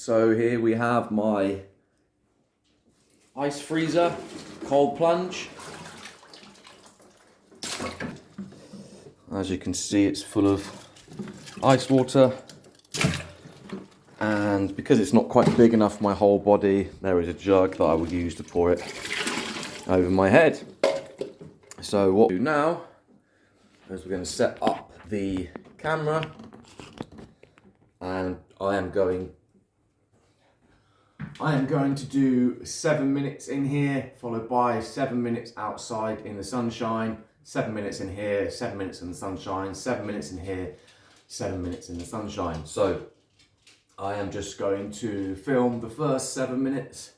So here we have my ice freezer cold plunge. As you can see, it's full of ice water, and because it's not quite big enough for my whole body, there is a jug that I will use to pour it over my head. So what we do now is we're going to set up the camera, and I am going to do 7 minutes in here, followed by 7 minutes outside in the sunshine, 7 minutes in here, 7 minutes in the sunshine, 7 minutes in here, 7 minutes in the sunshine. So I am just going to film the first 7 minutes.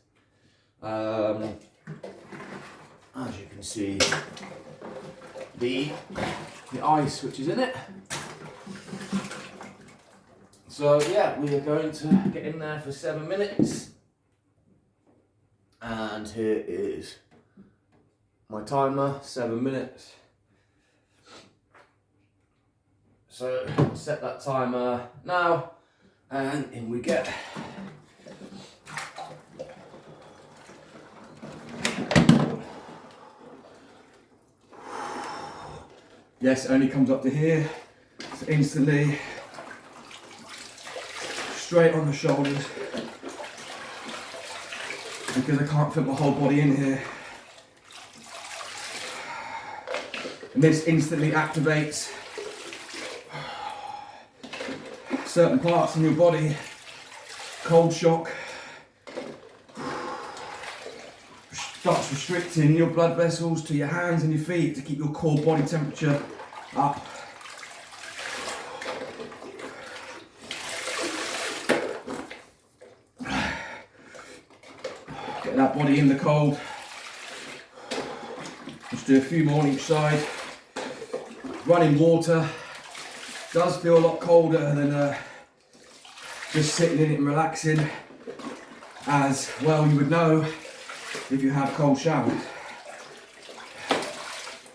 As you can see, the ice which is in it. So yeah, we are going to get in there for 7 minutes. And here is my timer, 7 minutes. So I'll set that timer now, and in we get. Yes, it only comes up to here, so instantly straight on the shoulders, because I can't fit my whole body in here. And this instantly activates certain parts in your body. Cold shock starts restricting your blood vessels to your hands and your feet to keep your core body temperature up. Get that body in the cold. Just do a few more on each side. Running water does feel a lot colder than just sitting in it and relaxing, as well you would know if you have cold showers.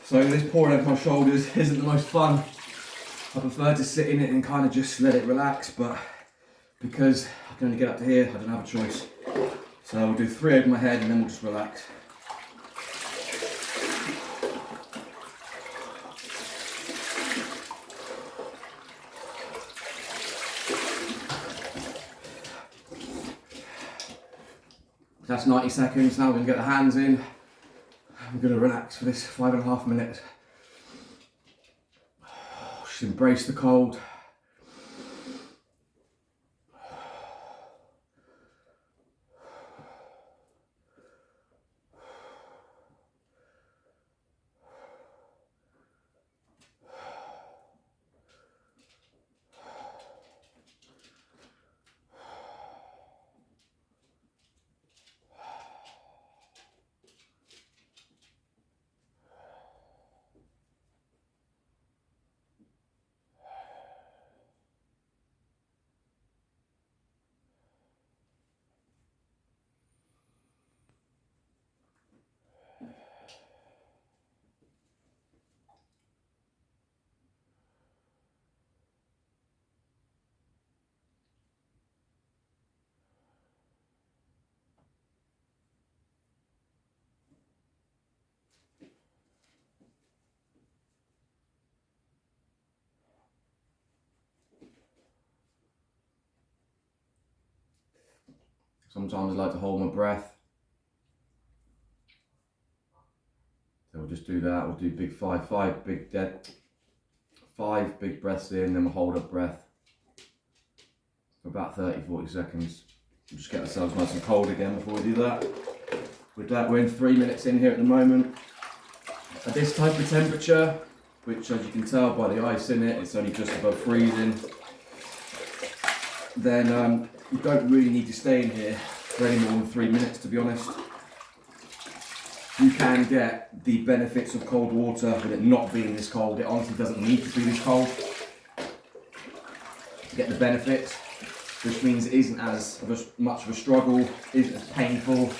So this pouring over my shoulders isn't the most fun. I prefer to sit in it and kind of just let it relax, but because I can only get up to here, I don't have a choice. So I'll do 3 over my head and then we'll just relax. That's 90 seconds. Now we're going to get the hands in. I'm going to relax for this 5.5 minutes. Just embrace the cold. Sometimes I like to hold my breath. So we'll just do that. We'll do big five big breaths in, then we'll hold our breath for about 30-40 seconds. We'll just get ourselves nice and cold again before we do that. With that, we're in 3 minutes in here at the moment. At this type of temperature, which as you can tell by the ice in it, it's only just above freezing, then you don't really need to stay in here for any more than 3 minutes, to be honest. You can get the benefits of cold water with it not being this cold. It honestly doesn't need to be this cold to get the benefits, which means it isn't as much of a struggle, isn't as painful.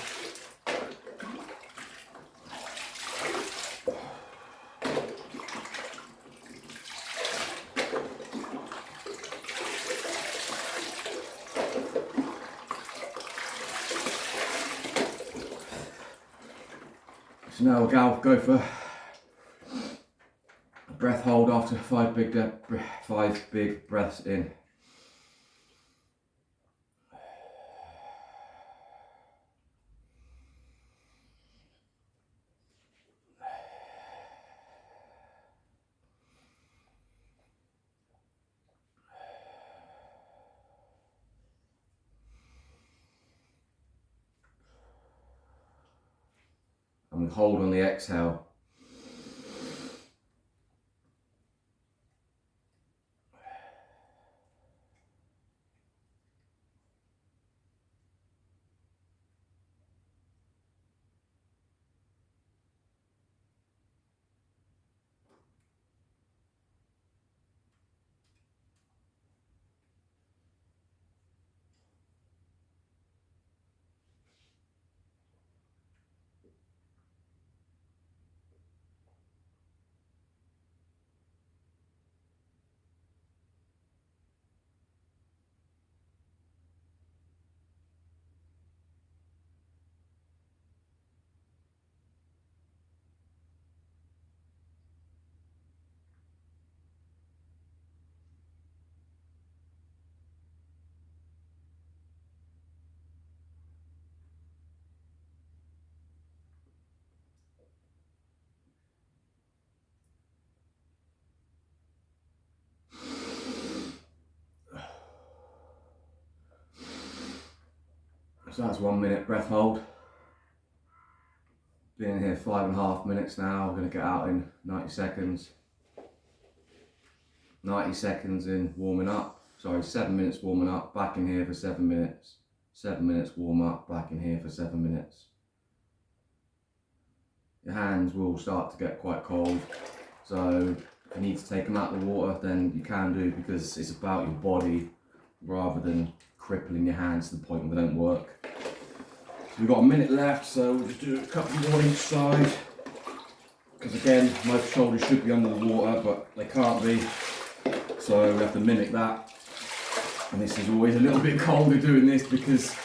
So now we'll go for a breath hold after 5 big breaths in. And we hold on the exhale. So that's 1 minute breath hold. Been in here 5.5 minutes now. We're going to get out in 90 seconds. 90 seconds in warming up. Sorry, 7 minutes warming up. Back in here for 7 minutes. 7 minutes warm up. Back in here for 7 minutes. Your hands will start to get quite cold. So if you need to take them out of the water, then you can do, because it's about your body rather than crippling your hands to the point where they don't work. So we've got a minute left, so we'll just do a couple more on each side. Because again, my shoulders should be under the water, but they can't be. So we have to mimic that. And this is always a little bit colder doing this because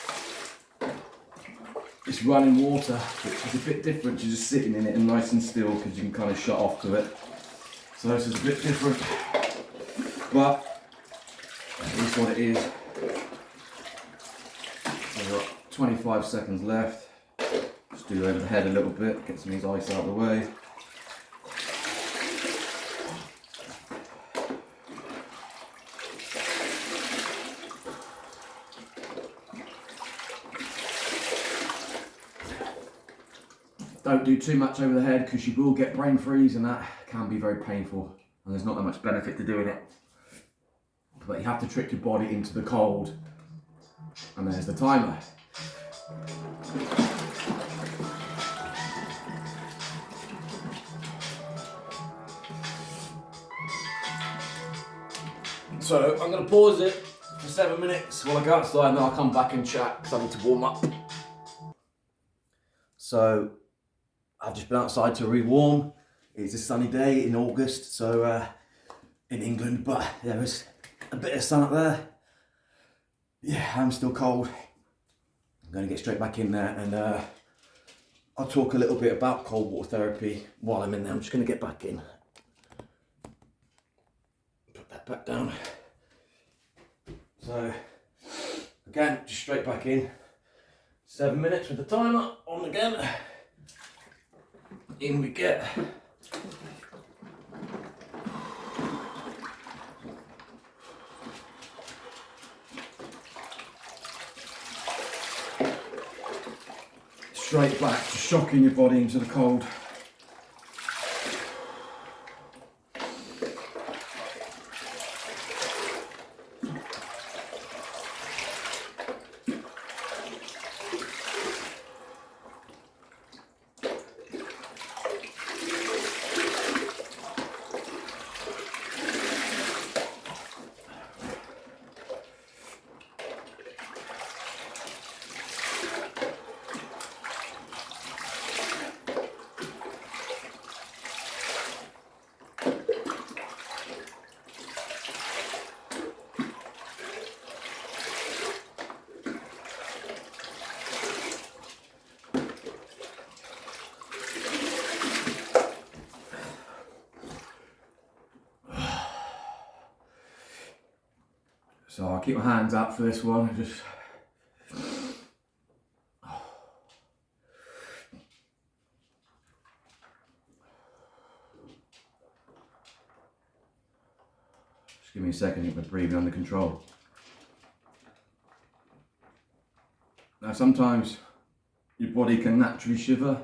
it's running water, which is a bit different to just sitting in it and nice and still, because you can kind of shut off to it. So this is a bit different, but it is what it is. We've got 25 seconds left. Just do over the head a little bit, get some of these ice out of the way. Don't do too much over the head because you will get brain freeze, and that can be very painful, and there's not that much benefit to doing it. But you have to trick your body into the cold, and there's the timer. So I'm going to pause it for 7 minutes while I go outside, and then I'll come back and chat because I need to warm up. So I've just been outside to re-warm. It's a sunny day in August, so in England, but there was a bit of sun up there. Yeah, I'm still cold. I'm going to get straight back in there, and I'll talk a little bit about cold water therapy while I'm in there. I'm just going to get back in. Put that back down. So again, just straight back in. 7 minutes with the timer on again. In we get. Straight back, just shocking your body into the cold. keep my hands out for this one. Just give me a second to get my breathing under control. Now sometimes your body can naturally shiver,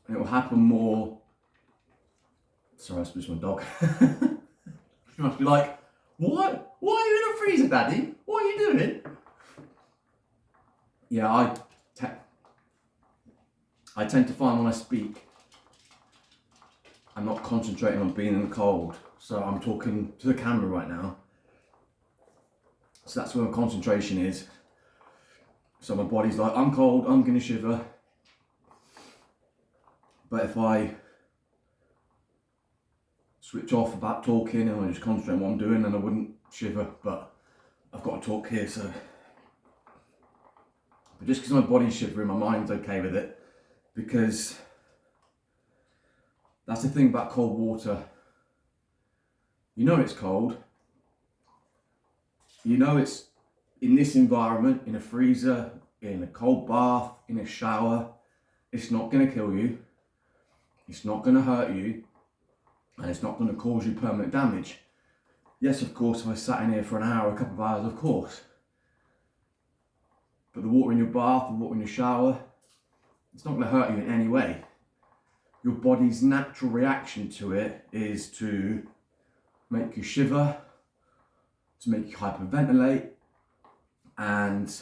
and it will happen more. Sorry, I spit my dog. She must be like, what? Why are you in a freezer, Daddy? What are you doing? Yeah, I tend to find when I speak, I'm not concentrating on being in the cold. So I'm talking to the camera right now. So that's where my concentration is. So my body's like, I'm cold, I'm gonna shiver. But if I switch off about talking and I just concentrate on what I'm doing, then I wouldn't shiver. But I've got to talk here, so. But just because my body's shivering, my mind's okay with it. Because that's the thing about cold water. You know it's cold. You know it's in this environment, in a freezer, in a cold bath, in a shower. It's not going to kill you. It's not going to hurt you. And it's not going to cause you permanent damage. Yes, of course, if I sat in here for an hour, a couple of hours, of course. But the water in your bath, the water in your shower, it's not going to hurt you in any way. Your body's natural reaction to it is to make you shiver, to make you hyperventilate, and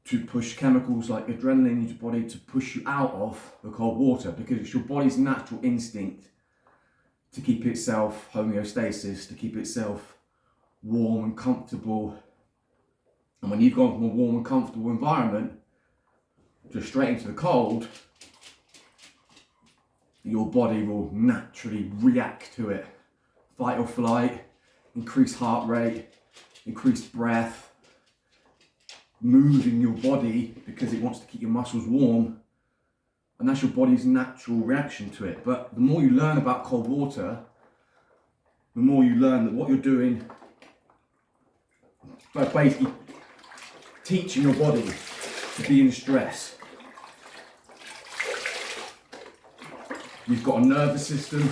to push chemicals like adrenaline into your body to push you out of the cold water, because it's your body's natural instinct to keep itself homeostasis, to keep itself warm and comfortable. And when you've gone from a warm and comfortable environment to straight into the cold, your body will naturally react to it. Fight or flight, increased heart rate, increased breath, moving your body because it wants to keep your muscles warm. And that's your body's natural reaction to it. But the more you learn about cold water, the more you learn that what you're doing, by basically teaching your body to be in stress. You've got a nervous system,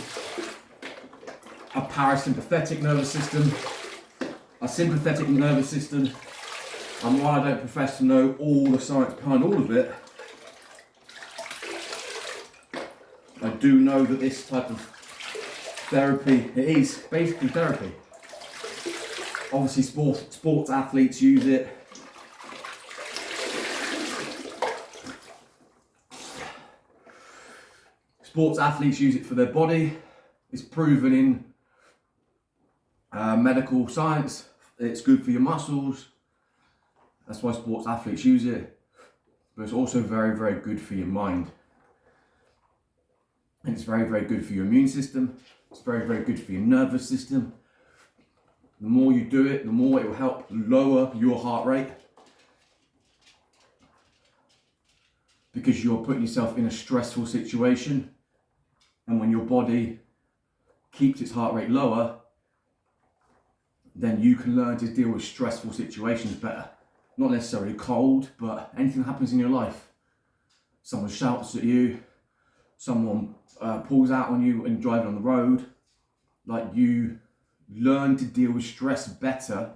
a parasympathetic nervous system, a sympathetic nervous system, and while I don't profess to know all the science behind all of it, I do know that this type of therapy, it is basically therapy. Obviously sports athletes use it. Sports athletes use it for their body. It's proven in medical science. It's good for your muscles. That's why sports athletes use it. But it's also very, very good for your mind. And it's very, very good for your immune system. It's very, very good for your nervous system. The more you do it, the more it will help lower your heart rate. Because you're putting yourself in a stressful situation. And when your body keeps its heart rate lower, then you can learn to deal with stressful situations better. Not necessarily cold, but anything that happens in your life. Someone shouts at you, someone pulls out on you and driving on the road. Like, you learn to deal with stress better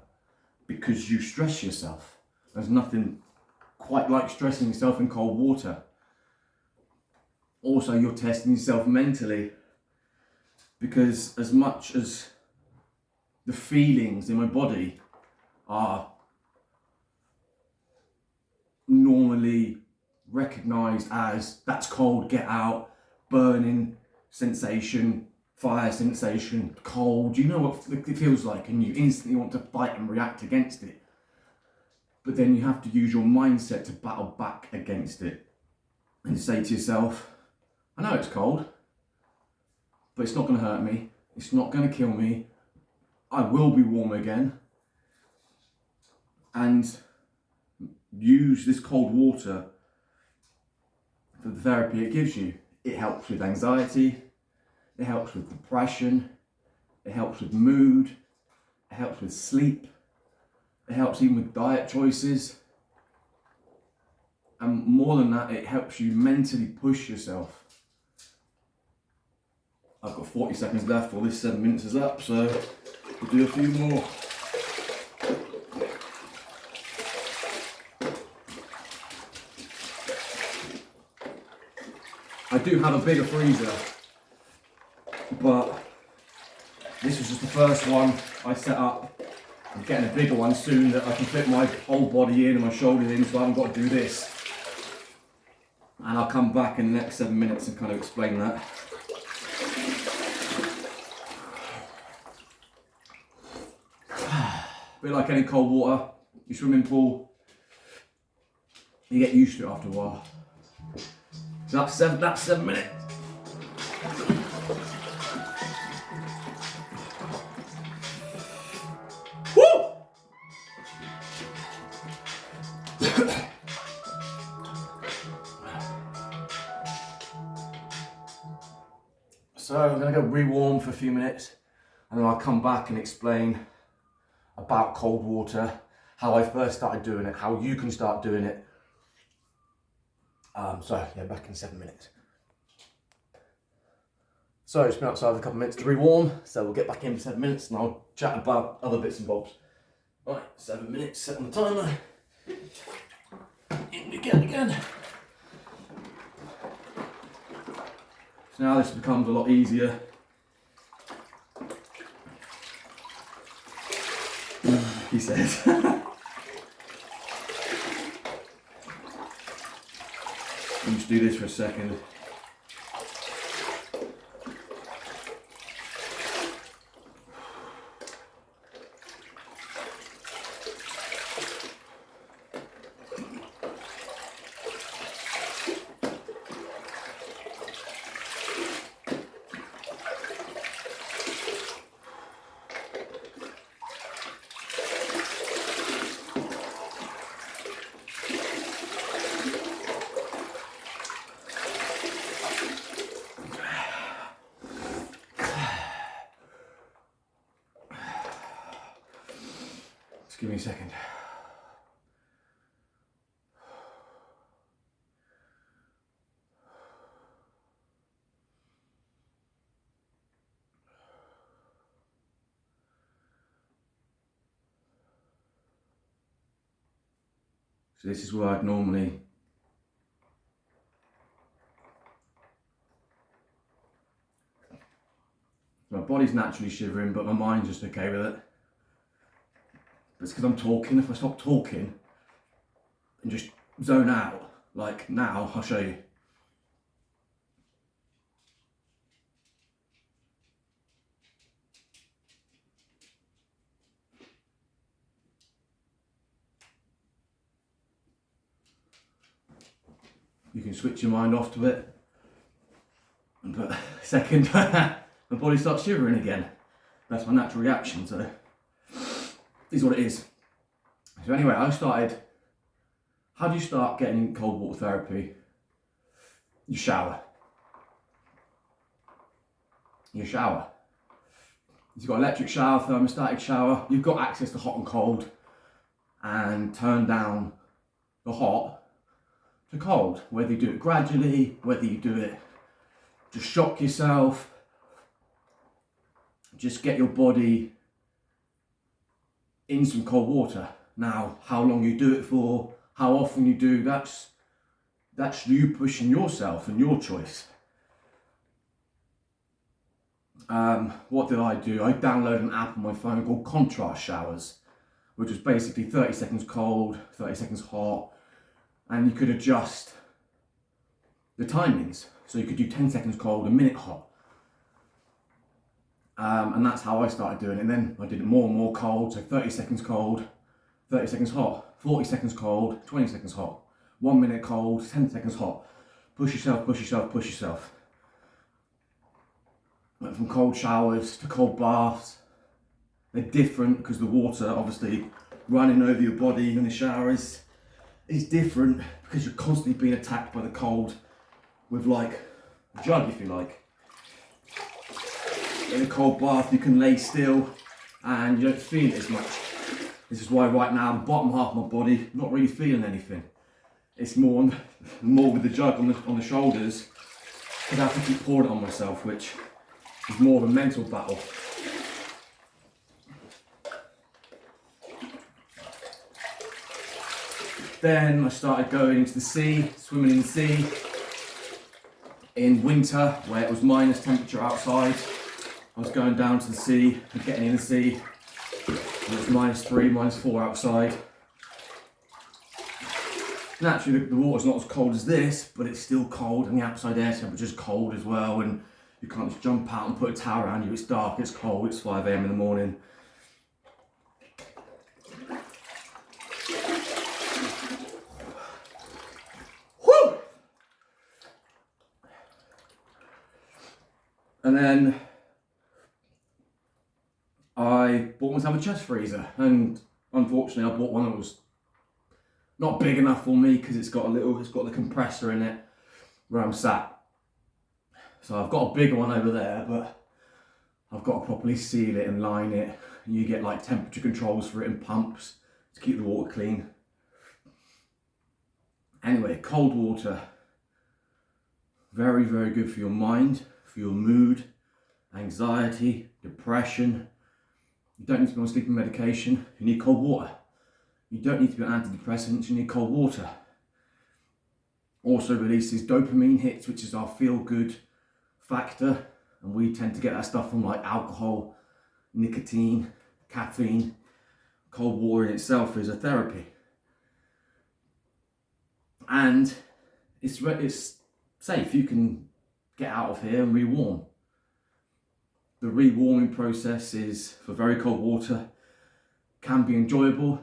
because you stress yourself. There's nothing quite like stressing yourself in cold water. Also, you're testing yourself mentally, because as much as the feelings in my body are normally recognized as that's cold, get out, burning sensation, fire sensation, cold, you know what it feels like, and you instantly want to fight and react against it. But then you have to use your mindset to battle back against it and say to yourself, I know it's cold, but it's not going to hurt me, it's not going to kill me, I will be warm again. And use this cold water for the therapy it gives you. It helps with anxiety, it helps with depression, it helps with mood, it helps with sleep, it helps even with diet choices, and more than that, it helps you mentally push yourself. I've got 40 seconds left, or this 7 minutes is up, so we'll do a few more. I do have a bigger freezer, but this was just the first one I set up. I'm getting a bigger one soon that I can fit my whole body in and my shoulders in, so I haven't got to do this. And I'll come back in the next 7 minutes and kind of explain that. A bit like any cold water, your swimming pool, you get used to it after a while. So that's 7 minutes. Woo! So I'm gonna go re-warm for a few minutes, and then I'll come back and explain about cold water, how I first started doing it, how you can start doing it. So yeah, back in 7 minutes. So it's been outside a couple of minutes to re-warm, so we'll get back in for 7 minutes and I'll chat about other bits and bobs. Right, 7 minutes, set on the timer. In we go again. So now this becomes a lot easier. He says. I'll just do this for a second. Give me a second. So this is where I'd normally my body's naturally shivering, but my mind's just okay with it. It's because I'm talking. If I stop talking and just zone out, like now, I'll show you. You can switch your mind off to it, but second, my body starts shivering again. That's my natural reaction, so this is what it is. So anyway, how do you start getting cold water therapy? You shower. You shower. You've got electric shower, thermostatic shower. You've got access to hot and cold, and turn down the hot to cold. Whether you do it gradually, whether you do it just shock yourself, just get your body in some cold water. Now, how long you do it for, how often you do, that's you pushing yourself and your choice. What did I do? I downloaded an app on my phone called Contrast Showers, which was basically 30 seconds cold, 30 seconds hot, and you could adjust the timings. So you could do 10 seconds cold, a minute hot. And that's how I started doing it. And then I did it more and more cold, so 30 seconds cold, 30 seconds hot, 40 seconds cold, 20 seconds hot, 1 minute cold, 10 seconds hot. Push yourself, push yourself, push yourself. Went from cold showers to cold baths. They're different because the water obviously running over your body in the shower is different because you're constantly being attacked by the cold with like a jug, if you like. In a cold bath you can lay still and you don't feel it as much. This is why right now the bottom half of my body, not really feeling anything. It's more with the jug on the shoulders, because I have to keep pouring it on myself, which is more of a mental battle. Then I started going into the sea, swimming in the sea. In winter, where it was minus temperature outside, I was going down to the sea and getting in the sea. It was -3, -4 outside. Naturally, the water's not as cold as this, but it's still cold, and the outside air temperature's cold as well. And you can't just jump out and put a towel around you. It's dark, it's cold, it's 5 AM in the morning. Woo! And then I bought myself a chest freezer, and unfortunately I bought one that was not big enough for me because it's got the compressor in it where I'm sat. So I've got a bigger one over there, but I've got to properly seal it and line it. You get like temperature controls for it and pumps to keep the water clean. Anyway, cold water, very, very good for your mind, for your mood, anxiety, depression. You don't need to be on sleeping medication, you need cold water. You don't need to be on antidepressants, you need cold water. Also releases dopamine hits, which is our feel-good factor, and we tend to get that stuff from like alcohol, nicotine, caffeine. Cold water in itself is a therapy. And it's safe, you can get out of here and rewarm. The rewarming process is, for very cold water, can be enjoyable.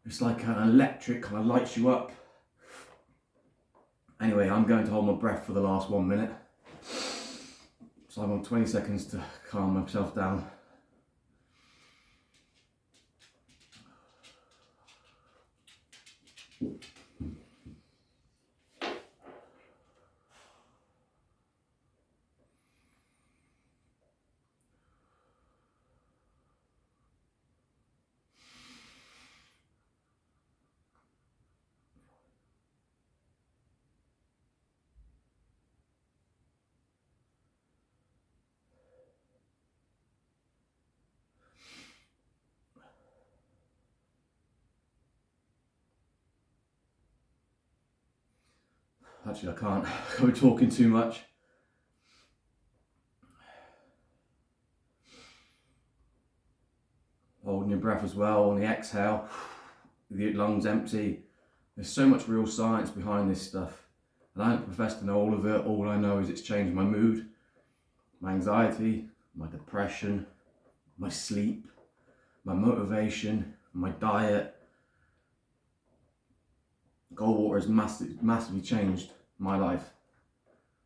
It's like an electric, kind of lights you up. Anyway, I'm going to hold my breath for the last 1 minute. So I'm on 20 seconds to calm myself down. Actually, I can't. I'm talking too much. Holding your breath as well on the exhale, with your lungs empty. There's so much real science behind this stuff. And I don't profess to know all of it. All I know is it's changed my mood, my anxiety, my depression, my sleep, my motivation, my diet. Cold water has massively changed my life,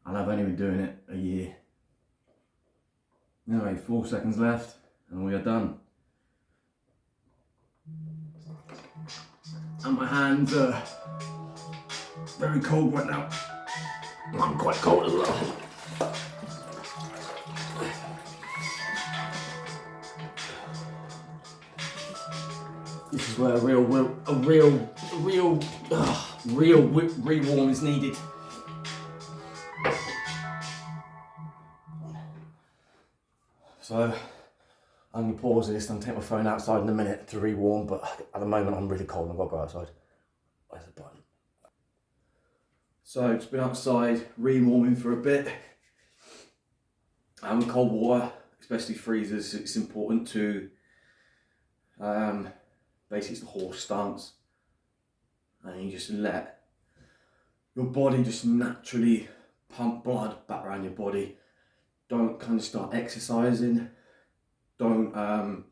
and I've only been doing it a year. Anyway, 4 seconds left and we are done. And my hands are very cold right now. I'm quite cold as well. This is where a real rewarm is needed. So I'm gonna pause this and take my phone outside in a minute to rewarm, but at the moment I'm really cold and I've got to go outside. Where's the button? So it's been outside rewarming for a bit. And with cold water, especially freezers, it's important to basically it's the horse stance, and you just let your body just naturally pump blood back around your body. Don't kind of start exercising, don't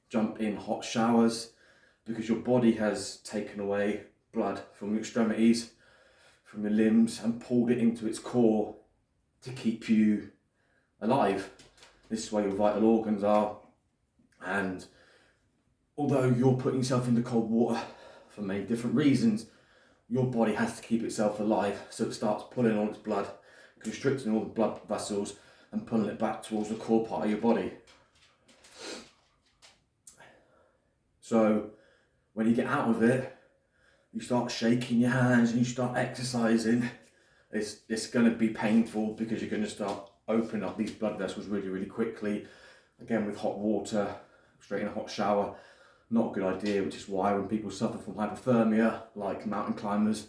jump in hot showers, because your body has taken away blood from your extremities, from your limbs, and pulled it into its core to keep you alive. This is where your vital organs are, and although you're putting yourself into cold water for many different reasons, your body has to keep itself alive, so it starts pulling all its blood, constricting all the blood vessels and pulling it back towards the core part of your body. So when you get out of it, you start shaking your hands and you start exercising. It's going to be painful because you're going to start opening up these blood vessels really, really quickly. Again, with hot water, straight in a hot shower, not a good idea, which is why when people suffer from hypothermia, like mountain climbers,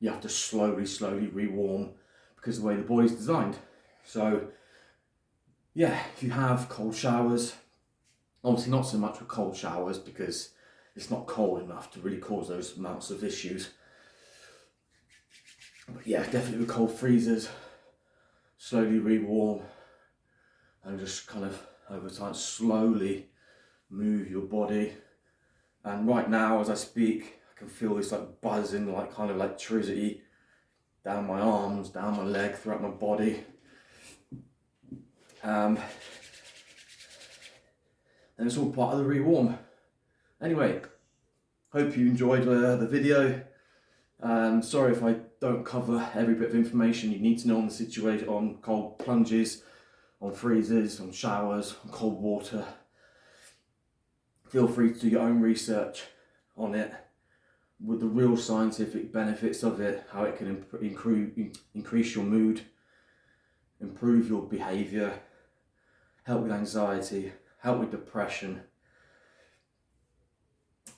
you have to slowly rewarm because of the way the body's designed. So yeah, if you have cold showers, obviously not so much with cold showers because it's not cold enough to really cause those amounts of issues. But yeah, definitely with cold freezers, slowly rewarm and just kind of over time slowly move your body. And right now as I speak, I can feel this like buzzing, like kind of electricity down my arms, down my leg, throughout my body. And it's all part of the rewarm. Anyway, hope you enjoyed the video. Sorry if I don't cover every bit of information you need to know on the situation, on cold plunges, on freezers, on showers, on cold water. Feel free to do your own research on it with the real scientific benefits of it, how it can increase your mood, improve your behaviour, help with anxiety, help with depression,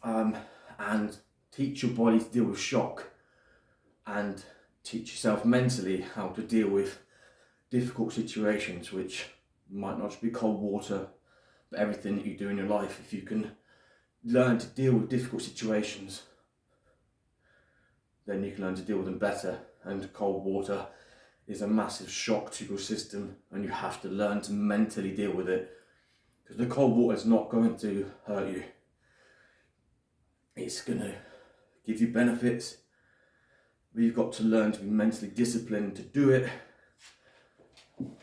and teach your body to deal with shock, and teach yourself mentally how to deal with difficult situations, which might not just be cold water, but everything that you do in your life. If you can learn to deal with difficult situations, then you can learn to deal with them better. And cold water is a massive shock to your system, and you have to learn to mentally deal with it, because the cold water is not going to hurt you. It's going to give you benefits, but you've got to learn to be mentally disciplined to do it,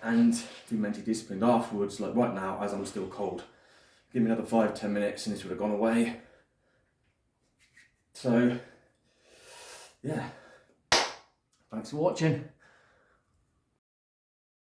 and be mentally disciplined afterwards. Like right now, as I'm still cold, give me another 5-10 minutes and this would have gone away. So yeah, thanks for watching.